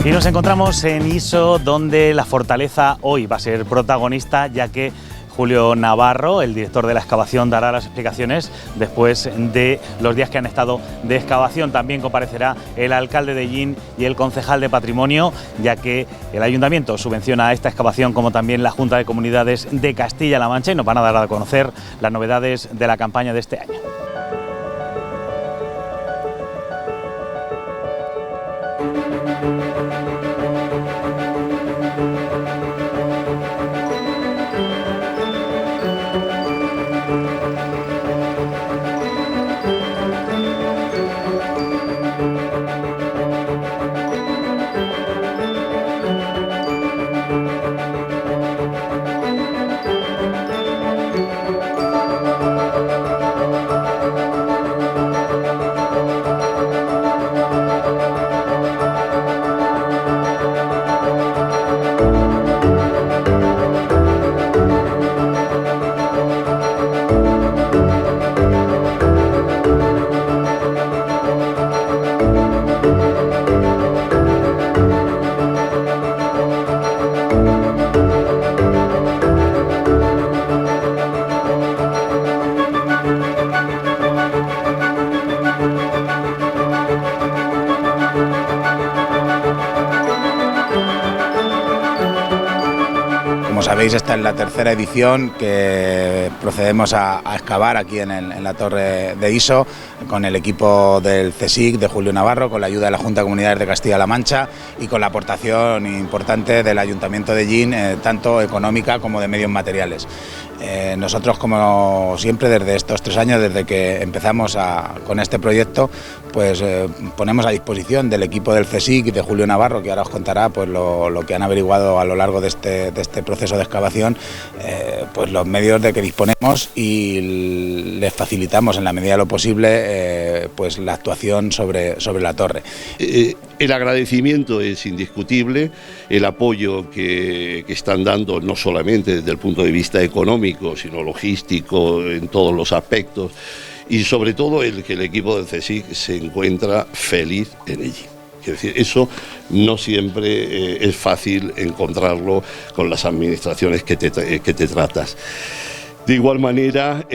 Y nos encontramos en Iso, donde la fortaleza hoy va a ser protagonista, ya que Julio Navarro, el director de la excavación, dará las explicaciones después de los días que han estado de excavación. También comparecerá el alcalde de Ellín y el concejal de Patrimonio, ya que el ayuntamiento subvenciona esta excavación, como también la Junta de Comunidades de Castilla-La Mancha, y nos van a dar a conocer las novedades de la campaña de este año. Como sabéis, esta es la tercera edición que procedemos a excavar aquí en la torre de Iso, con el equipo del CSIC, de Julio Navarro, con la ayuda de la Junta de Comunidades de Castilla-La Mancha y con la aportación importante del Ayuntamiento de Ellín, tanto económica como de medios materiales. Nosotros, como siempre, desde estos 3 años, desde que empezamos con este proyecto, pues ponemos a disposición del equipo del CSIC y de Julio Navarro, que ahora os contará pues lo que han averiguado a lo largo de este proceso de excavación, pues los medios de que disponemos, y les facilitamos en la medida de lo posible pues la actuación sobre la torre. El agradecimiento es indiscutible, el apoyo que están dando no solamente desde el punto de vista económico, sino logístico, en todos los aspectos, y sobre todo que el equipo del CSIC se encuentra feliz en Ellín. Es decir, eso no siempre es fácil encontrarlo con las administraciones que te tratas. De igual manera,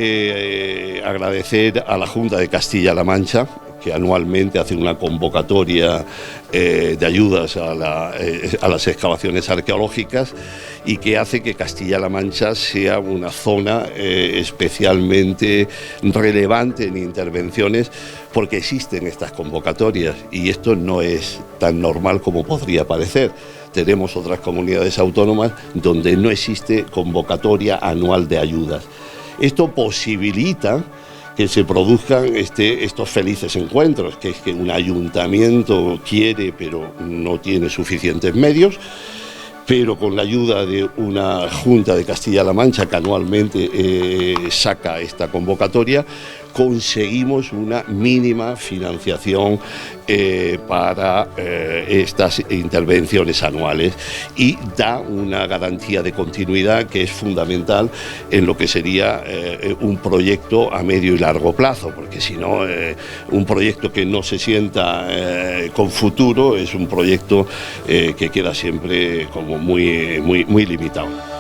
agradecer a la Junta de Castilla-La Mancha, que anualmente hace una convocatoria de ayudas a las excavaciones arqueológicas, y que hace que Castilla-La Mancha sea una zona especialmente relevante en intervenciones, porque existen estas convocatorias, y esto no es tan normal como podría parecer. Tenemos otras comunidades autónomas donde no existe convocatoria anual de ayudas. Esto posibilita que se produzcan estos felices encuentros, que es que un ayuntamiento quiere pero no tiene suficientes medios, pero con la ayuda de una Junta de Castilla-La Mancha que anualmente saca esta convocatoria, conseguimos una mínima financiación para estas intervenciones anuales, y da una garantía de continuidad que es fundamental en lo que sería un proyecto a medio y largo plazo, porque si no, un proyecto que no se sienta con futuro es un proyecto que queda siempre como muy limitado.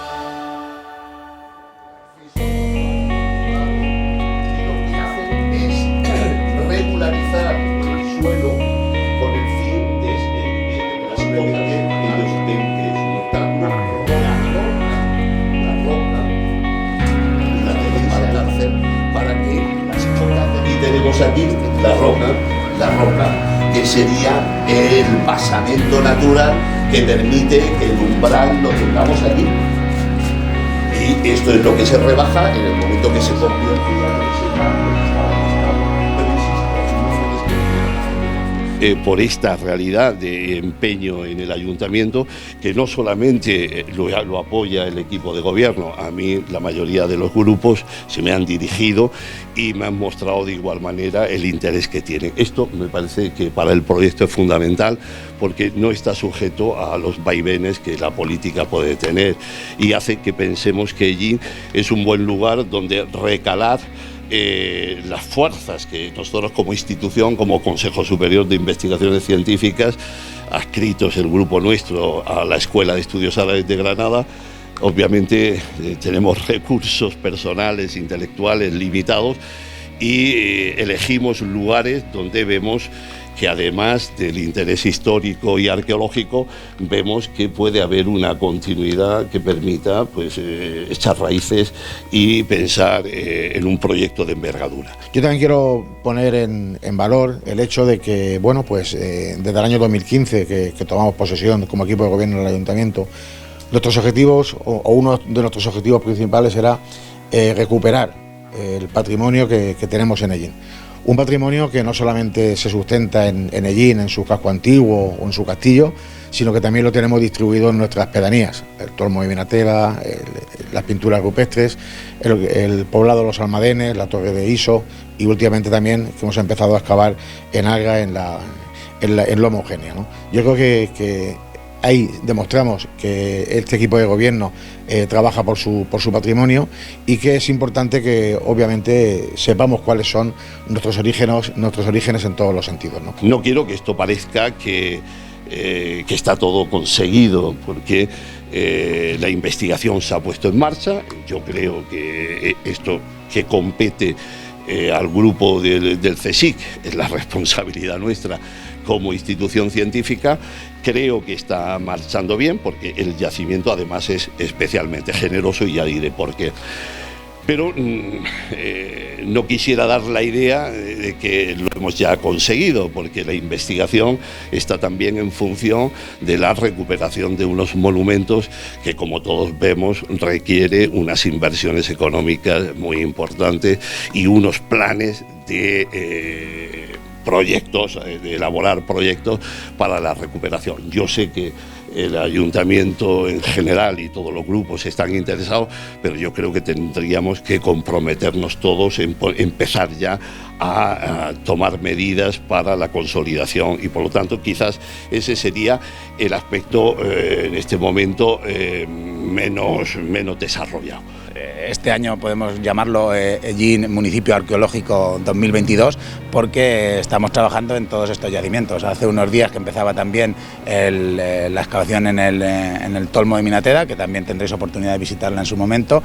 Aquí la roca, que sería el basamento natural que permite que el umbral lo tengamos aquí, y esto es lo que se rebaja en el momento que se convierte por esta realidad de empeño en el ayuntamiento, que no solamente lo apoya el equipo de gobierno. A mí la mayoría de los grupos se me han dirigido y me han mostrado de igual manera el interés que tienen. Esto me parece que para el proyecto es fundamental, porque no está sujeto a los vaivenes que la política puede tener, y hace que pensemos que Ellín es un buen lugar donde recalar las fuerzas que nosotros como institución, como Consejo Superior de Investigaciones Científicas, adscritos el grupo nuestro a la Escuela de Estudios Árabes de Granada, obviamente tenemos recursos personales, intelectuales limitados y elegimos lugares donde vemos que además del interés histórico y arqueológico, vemos que puede haber una continuidad que permita pues, echar raíces y pensar en un proyecto de envergadura. Yo también quiero poner en valor el hecho de que, bueno, pues desde el año 2015 que tomamos posesión como equipo de gobierno del Ayuntamiento, nuestros objetivos, o uno de nuestros objetivos principales era recuperar el patrimonio que tenemos en Ellín. Un patrimonio que no solamente se sustenta en Ellín, en su casco antiguo o en su castillo, sino que también lo tenemos distribuido en nuestras pedanías, el Tolmo de Vinatela, las pinturas rupestres, el poblado de los Almadenes, la Torre de Iso y últimamente también que hemos empezado a excavar en Agra, en Loma Eugenia, ¿no? Yo creo que ahí demostramos que este equipo de gobierno trabaja por su patrimonio y que es importante que obviamente sepamos cuáles son nuestros orígenes en todos los sentidos, ¿no? No quiero que esto parezca que está todo conseguido, porque la investigación se ha puesto en marcha. Yo creo que esto que compete al grupo del CSIC es la responsabilidad nuestra como institución científica. Creo que está marchando bien porque el yacimiento además es especialmente generoso y ya diré por qué. Pero no quisiera dar la idea de que lo hemos ya conseguido, porque la investigación está también en función de la recuperación de unos monumentos que, como todos vemos, requiere unas inversiones económicas muy importantes y unos planes de proyectos, de elaborar proyectos para la recuperación. Yo sé que el ayuntamiento en general y todos los grupos están interesados, pero yo creo que tendríamos que comprometernos todos en empezar ya a tomar medidas para la consolidación y por lo tanto quizás ese sería el aspecto en este momento menos desarrollado. Este año podemos llamarlo Ellín Municipio Arqueológico 2022 porque estamos trabajando en todos estos yacimientos. Hace unos días que empezaba también la excavación en el Tolmo de Vinatela, que también tendréis oportunidad de visitarla en su momento,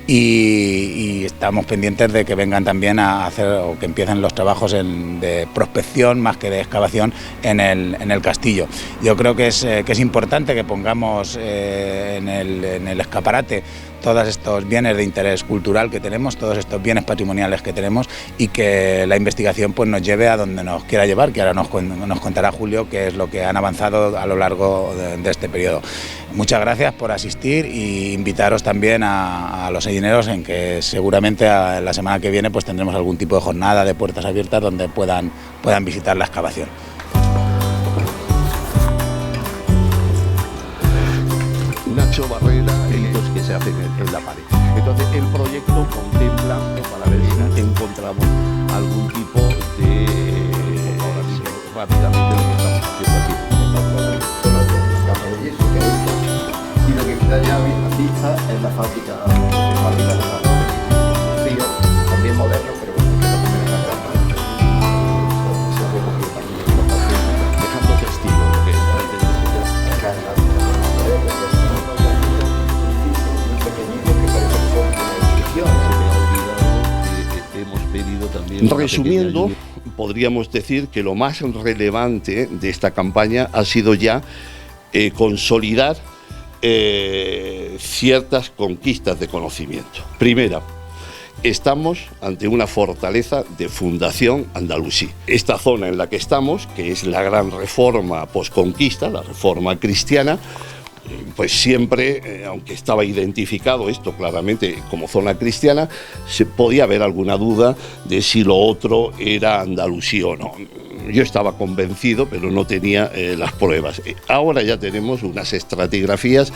y estamos pendientes de que vengan también a hacer o que empiecen los trabajos de prospección más que de excavación en el castillo. Yo creo que es importante que pongamos en el escaparate todos estos bienes de interés cultural que tenemos, todos estos bienes patrimoniales que tenemos y que la investigación pues nos lleve a donde nos quiera llevar, que ahora nos contará Julio qué es lo que han avanzado a lo largo de este periodo. Muchas gracias por asistir y invitaros también a los ellineros en que seguramente la semana que viene pues tendremos algún tipo de jornada de puertas abiertas donde puedan visitar la excavación. Nacho Barrera, que se hacen en la pared. Entonces el proyecto contempla para ver si encontramos algún tipo de rápidamente lo que estamos haciendo aquí. Y lo que queda ya a vista es la fábrica de frío, también moderno, pero bueno, que no tiene la dejando testigo lo que resumiendo, podríamos decir que lo más relevante de esta campaña ha sido ya consolidar ciertas conquistas de conocimiento. Primera, estamos ante una fortaleza de fundación andalusí. Esta zona en la que estamos, que es la gran reforma posconquista, la reforma cristiana, pues siempre, aunque estaba identificado esto claramente como zona cristiana, se podía haber alguna duda de si lo otro era andalusí o no. Yo estaba convencido, pero no tenía las pruebas. Ahora ya tenemos unas estratigrafías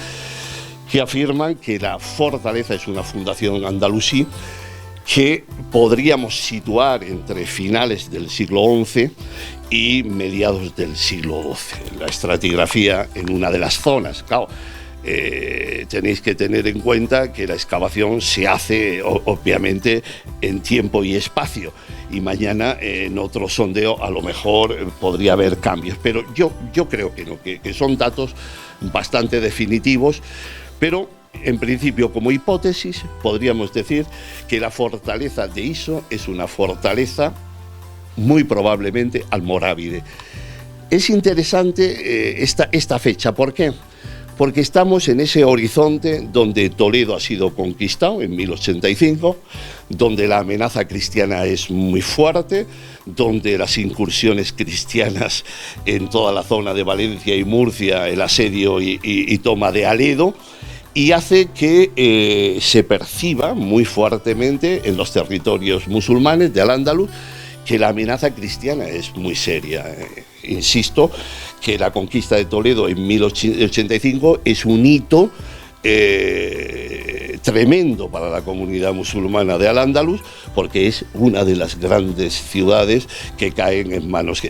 que afirman que la fortaleza es una fundación andalusí que podríamos situar entre finales del siglo XI y mediados del siglo XII. La estratigrafía en una de las zonas, claro, tenéis que tener en cuenta que la excavación se hace obviamente en tiempo y espacio, y mañana en otro sondeo a lo mejor podría haber cambios, pero yo creo que no, que son datos bastante definitivos, pero en principio, como hipótesis, podríamos decir que la fortaleza de Iso es una fortaleza muy probablemente almorávide. Es interesante esta fecha, ¿por qué? Porque estamos en ese horizonte donde Toledo ha sido conquistado en 1085, donde la amenaza cristiana es muy fuerte, donde las incursiones cristianas en toda la zona de Valencia y Murcia, el asedio y toma de Aledo, y hace que se perciba muy fuertemente en los territorios musulmanes de Al-Ándalus que la amenaza cristiana es muy seria. Insisto que la conquista de Toledo en 1085 es un hito tremendo para la comunidad musulmana de Al-Ándalus, porque es una de las grandes ciudades que caen en manos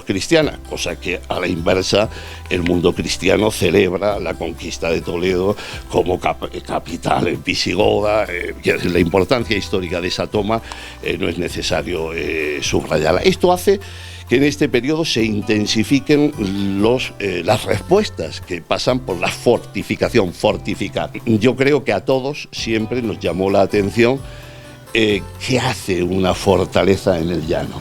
cristianas, cosa que a la inversa el mundo cristiano celebra la conquista de Toledo como capital visigoda. La importancia histórica de esa toma no es necesario subrayarla. Esto hace que en este periodo se intensifiquen las respuestas que pasan por la fortificación, fortificar. Yo creo que a todos siempre nos llamó la atención qué hace una fortaleza en el llano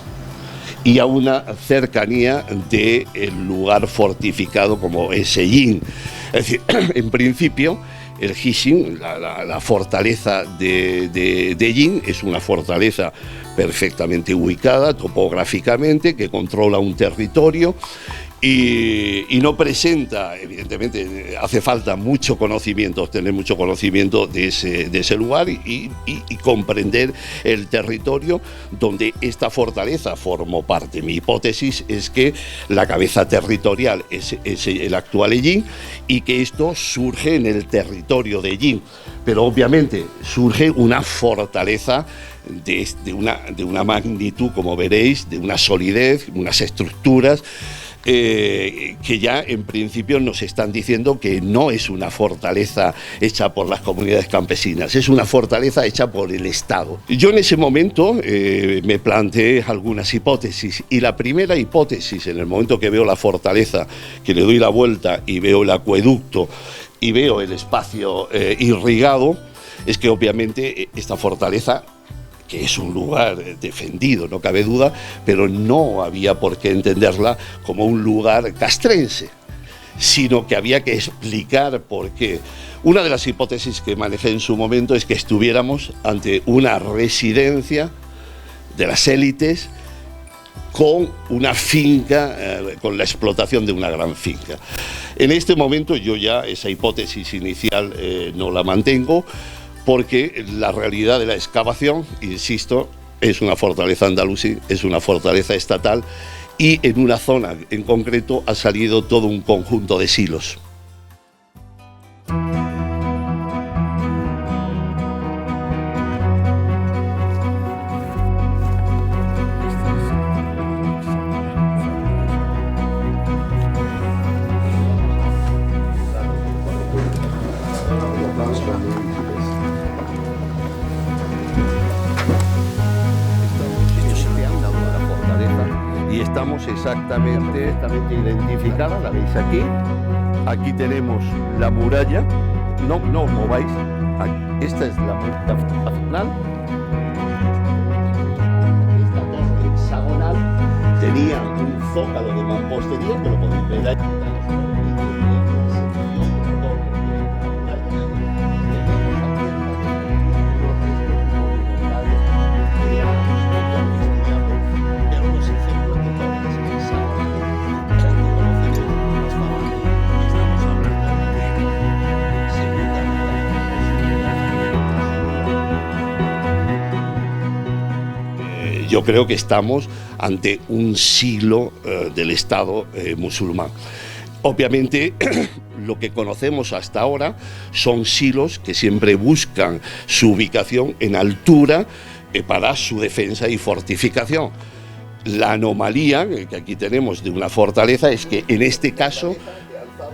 y a una cercanía del lugar fortificado como es Sellín. Es decir, en principio, el Hishim, la fortaleza de Yin, es una fortaleza perfectamente ubicada topográficamente, que controla un territorio y no presenta, evidentemente hace falta mucho conocimiento, tener mucho conocimiento de ese lugar y comprender el territorio donde esta fortaleza formó parte. Mi hipótesis es que la cabeza territorial es el actual Ellín y que esto surge en el territorio de Ellín, pero obviamente surge una fortaleza de una magnitud, como veréis, de una solidez, unas estructuras que ya en principio nos están diciendo que no es una fortaleza hecha por las comunidades campesinas, es una fortaleza hecha por el Estado. Yo en ese momento me planteé algunas hipótesis, y la primera hipótesis, en el momento que veo la fortaleza, que le doy la vuelta y veo el acueducto y veo el espacio irrigado, es que obviamente esta fortaleza, que es un lugar defendido, no cabe duda, pero no había por qué entenderla como un lugar castrense, sino que había que explicar por qué. Una de las hipótesis que manejé en su momento es que estuviéramos ante una residencia de las élites con una finca, con la explotación de una gran finca. En este momento yo ya esa hipótesis inicial no la mantengo, porque la realidad de la excavación, insisto, es una fortaleza andalusí, es una fortaleza estatal, y en una zona en concreto ha salido todo un conjunto de silos. Y estamos exactamente identificada, la veis aquí. Aquí tenemos la muralla, no os mováis, esta es la muralla final. Esta torre hexagonal tenía un zócalo de mampostería, que lo podéis ver ahí. Yo creo que estamos ante un siglo del Estado musulmán. Obviamente, lo que conocemos hasta ahora son silos que siempre buscan su ubicación en altura para su defensa y fortificación. La anomalía que aquí tenemos de una fortaleza es que en este caso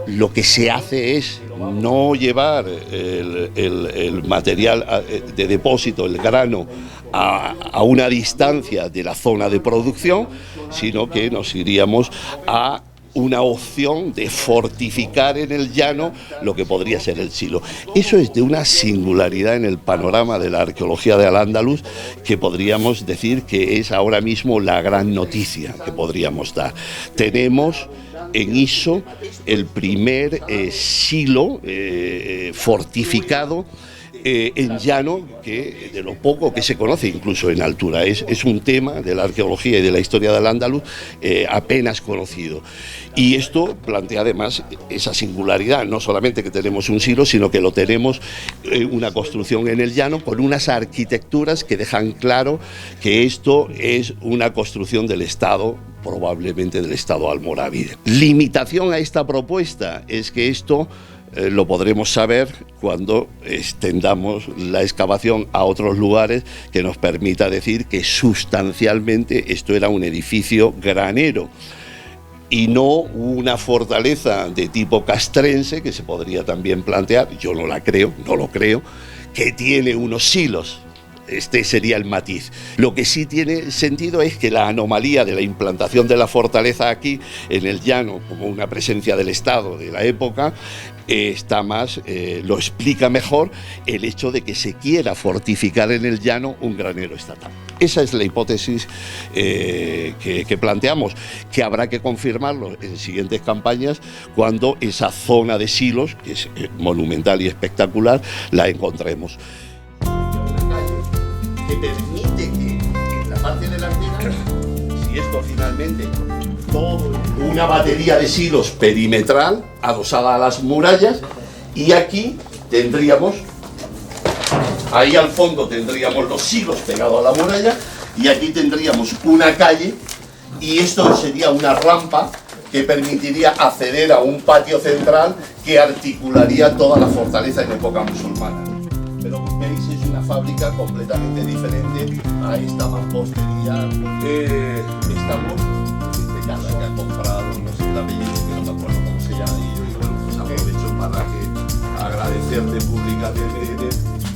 lo que se hace es no llevar el material de depósito, el grano, a una distancia de la zona de producción, sino que nos iríamos a una opción de fortificar en el llano lo que podría ser el silo. Eso es de una singularidad en el panorama de la arqueología de Al-Ándalus, que podríamos decir que es ahora mismo la gran noticia que podríamos dar. Tenemos en Iso el primer silo fortificado en llano, que de lo poco que se conoce incluso en altura. Es un tema de la arqueología y de la historia de Al-Ándalus apenas conocido. Y esto plantea además esa singularidad, no solamente que tenemos un silo, sino que lo tenemos una construcción en el llano con unas arquitecturas que dejan claro que esto es una construcción del Estado, probablemente del Estado almorávide. Limitación a esta propuesta es que esto lo podremos saber cuando extendamos la excavación a otros lugares, que nos permita decir que sustancialmente esto era un edificio granero y no una fortaleza de tipo castrense, que se podría también plantear, yo no la creo, no lo creo, que tiene unos silos. Este sería el matiz. Lo que sí tiene sentido es que la anomalía de la implantación de la fortaleza aquí en el llano, como una presencia del Estado de la época, está más, lo explica mejor el hecho de que se quiera fortificar en el llano un granero estatal. Esa es la hipótesis que planteamos, que habrá que confirmarlo en siguientes campañas cuando esa zona de silos, que es monumental y espectacular, la encontremos. Que permite que en la parte delantera, si esto finalmente todo una batería de silos perimetral adosada a las murallas, y aquí tendríamos, ahí al fondo tendríamos los silos pegados a la muralla, y aquí tendríamos una calle, y esto sería una rampa que permitiría acceder a un patio central que articularía toda la fortaleza en época musulmana. Pero veis, es una fábrica completamente diferente a esta mampostería. Estamos, este casa que ha comprado, no sé el apellido, que no me acuerdo cómo se llama, y bueno, pues aprovecho para agradecerle públicamente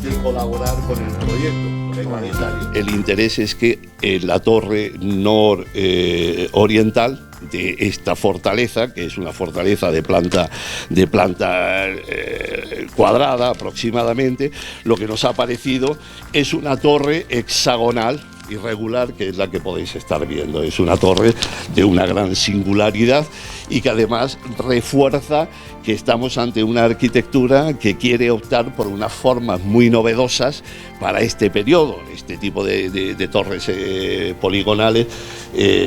de colaborar con el proyecto humanitario. El interés es que en la torre nororiental de esta fortaleza, que es una fortaleza de planta cuadrada aproximadamente, lo que nos ha parecido es una torre hexagonal irregular, que es la que podéis estar viendo. Es una torre de una gran singularidad y que además refuerza que estamos ante una arquitectura que quiere optar por unas formas muy novedosas para este periodo. Este tipo de torres poligonales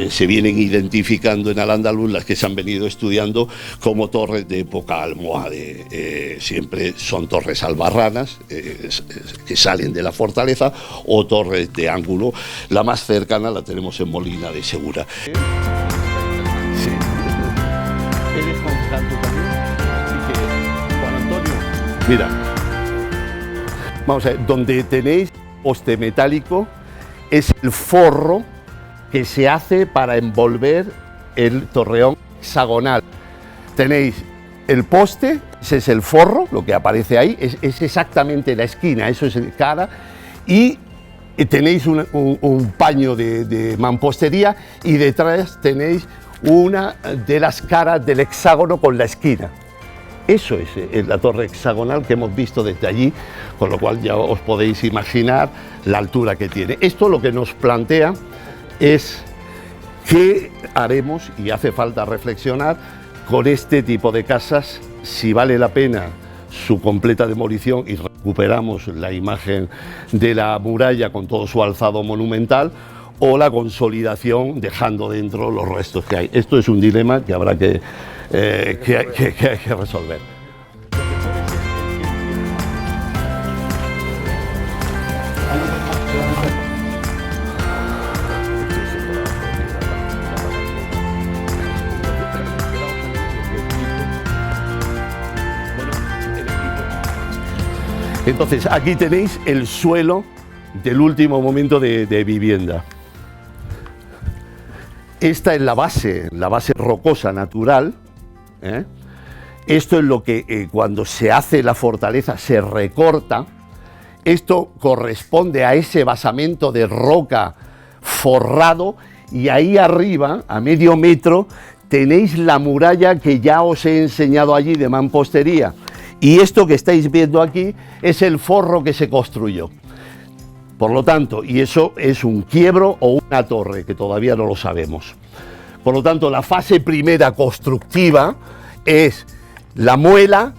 se vienen identificando en Al-Ándalus, las que se han venido estudiando como torres de época almohade. Siempre son torres albarranas que salen de la fortaleza, o torres de ángulo. La más cercana la tenemos en Molina de Segura. Sí. ¿Eres concejal tú también? Juan Antonio. Mira, vamos a ver, donde tenéis poste metálico es el forro que se hace para envolver el torreón hexagonal. Tenéis el poste, ese es el forro, lo que aparece ahí, es exactamente la esquina, eso es el cara, y tenéis un paño de mampostería, y detrás tenéis una de las caras del hexágono con la esquina. Eso es la torre hexagonal que hemos visto desde allí, con lo cual ya os podéis imaginar la altura que tiene. Esto lo que nos plantea es qué haremos, y hace falta reflexionar con este tipo de casas, si vale la pena su completa demolición y recuperamos la imagen de la muralla con todo su alzado monumental, o la consolidación dejando dentro los restos que hay. Esto es un dilema que habrá que resolver. Entonces, aquí tenéis el suelo del último momento de vivienda. Esta es la base rocosa natural, Esto es lo que cuando se hace la fortaleza se recorta. Esto corresponde a ese basamento de roca forrado, y ahí arriba, a medio metro, tenéis la muralla que ya os he enseñado allí de mampostería. Y esto que estáis viendo aquí es el forro que se construyó. Por lo tanto, y eso es un quiebro o una torre, que todavía no lo sabemos. Por lo tanto, la fase primera constructiva es la muela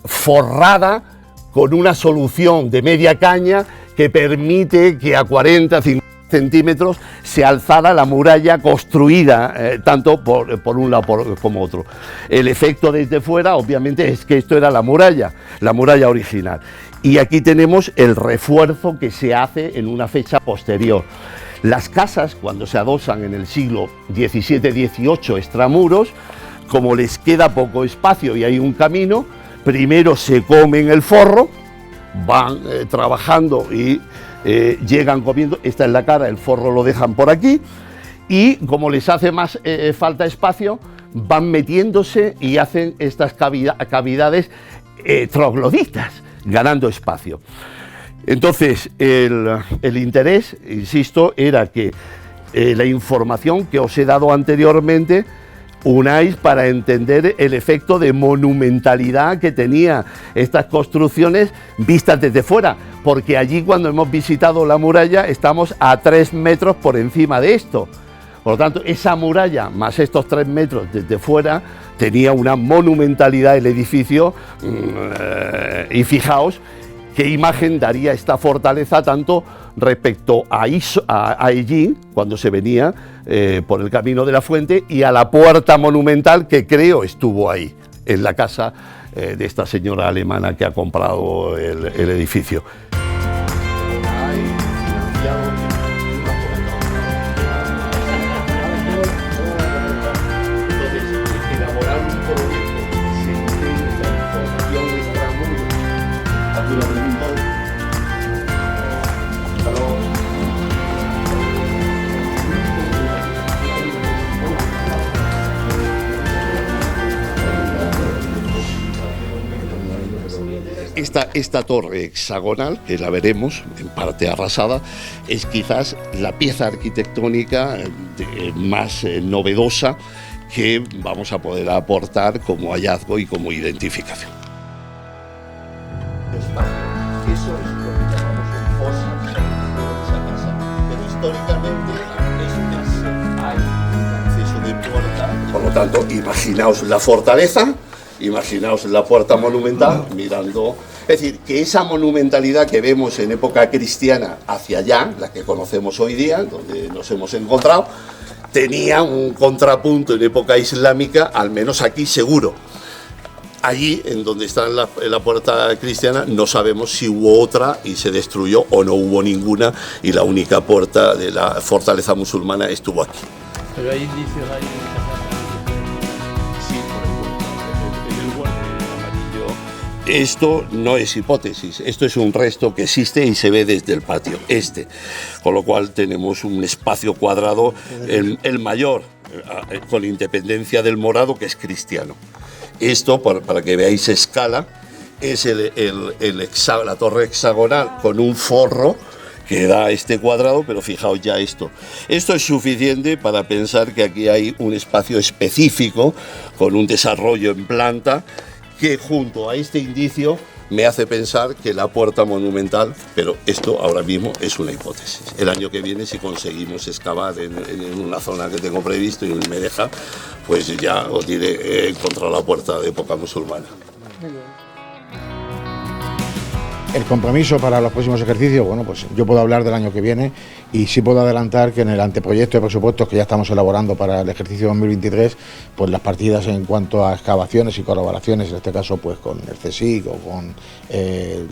forrada con una solución de media caña que permite que a 40-50 centímetros se alzara la muralla construida, tanto por un lado como otro. El efecto desde fuera, obviamente, es que esto era la muralla original. Y aquí tenemos el refuerzo que se hace en una fecha posterior. Las casas, cuando se adosan en el siglo XVII-XVIII extramuros, como les queda poco espacio y hay un camino, primero se comen el forro, van trabajando y llegan comiendo. Esta es la cara, el forro lo dejan por aquí, y como les hace más falta espacio, van metiéndose y hacen estas cavidades trogloditas, ganando espacio. Entonces, el interés, insisto, era que la información que os he dado anteriormente unáis para entender el efecto de monumentalidad que tenía estas construcciones vistas desde fuera, porque allí, cuando hemos visitado la muralla, estamos a 3 metros por encima de esto. Por lo tanto, esa muralla más estos 3 metros desde fuera tenía una monumentalidad el edificio, y fijaos qué imagen daría esta fortaleza tanto respecto a Ellín, cuando se venía por el camino de la fuente, y a la puerta monumental que creo estuvo ahí, en la casa de esta señora alemana que ha comprado el edificio. Esta torre hexagonal, que la veremos en parte arrasada, es quizás la pieza arquitectónica más novedosa que vamos a poder aportar como hallazgo y como identificación. Eso es lo que llamamos el fósil de esa casa, pero históricamente hay un acceso de puerta. Por lo tanto, imaginaos la fortaleza, imaginaos la puerta monumental mirando. Es decir, que esa monumentalidad que vemos en época cristiana hacia allá, la que conocemos hoy día, donde nos hemos encontrado, tenía un contrapunto en época islámica, al menos aquí seguro. Allí, en donde está la puerta cristiana, no sabemos si hubo otra y se destruyó, o no hubo ninguna, y la única puerta de la fortaleza musulmana estuvo aquí. Pero hay indicios ahí. Sí, por el borde amarillo. Esto no es hipótesis, esto es un resto que existe y se ve desde el patio con lo cual tenemos un espacio cuadrado, el mayor, con independencia del morado, que es cristiano. Esto, para que veáis escala, es la torre hexagonal con un forro que da este cuadrado, pero fijaos ya esto. Esto es suficiente para pensar que aquí hay un espacio específico con un desarrollo en planta que, junto a este indicio, me hace pensar que la puerta monumental, pero esto ahora mismo es una hipótesis. El año que viene, si conseguimos excavar en una zona que tengo previsto y me deja, pues ya os diré, he encontrado la puerta de época musulmana. El compromiso para los próximos ejercicios, bueno, pues yo puedo hablar del año que viene y sí puedo adelantar que en el anteproyecto de presupuestos que ya estamos elaborando para el ejercicio 2023, pues las partidas en cuanto a excavaciones y colaboraciones, en este caso pues con el CSIC o con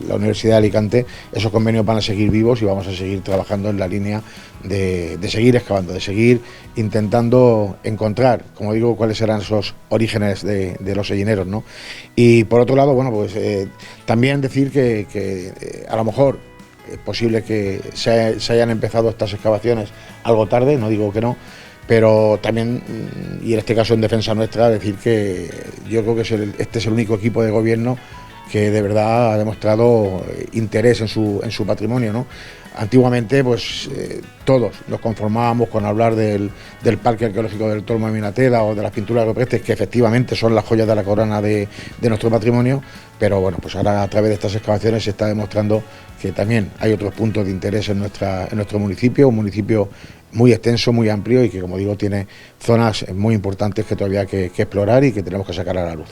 la Universidad de Alicante, esos convenios van a seguir vivos y vamos a seguir trabajando en la línea de seguir excavando, de seguir intentando encontrar, como digo, cuáles serán esos orígenes de los sellineros, ¿no? Y por otro lado, bueno, pues también decir que a lo mejor es posible que se hayan empezado estas excavaciones algo tarde, no digo que no, pero también, y en este caso en defensa nuestra, decir que yo creo que este es el único equipo de gobierno que de verdad ha demostrado interés en su patrimonio, ¿no? Antiguamente, pues todos nos conformábamos con hablar del Parque Arqueológico del Tormo de Minatela o de las pinturas rupestres, que efectivamente son las joyas de la corona de nuestro patrimonio, pero bueno, pues ahora a través de estas excavaciones se está demostrando que también hay otros puntos de interés en nuestro municipio, un municipio muy extenso, muy amplio y que, como digo, tiene zonas muy importantes que todavía hay que explorar y que tenemos que sacar a la luz.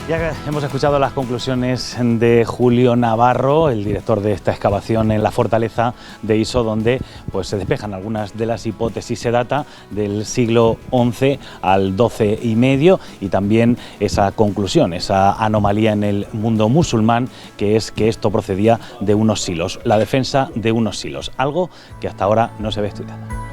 Ya hemos escuchado las conclusiones de Julio Navarro, el director de esta excavación en la fortaleza de Iso, donde pues se despejan algunas de las hipótesis. Se data del siglo XI al XII y medio, y también esa conclusión, esa anomalía en el mundo musulmán, que es que esto procedía de unos silos, la defensa de unos silos, algo que hasta ahora no se ve estudiado.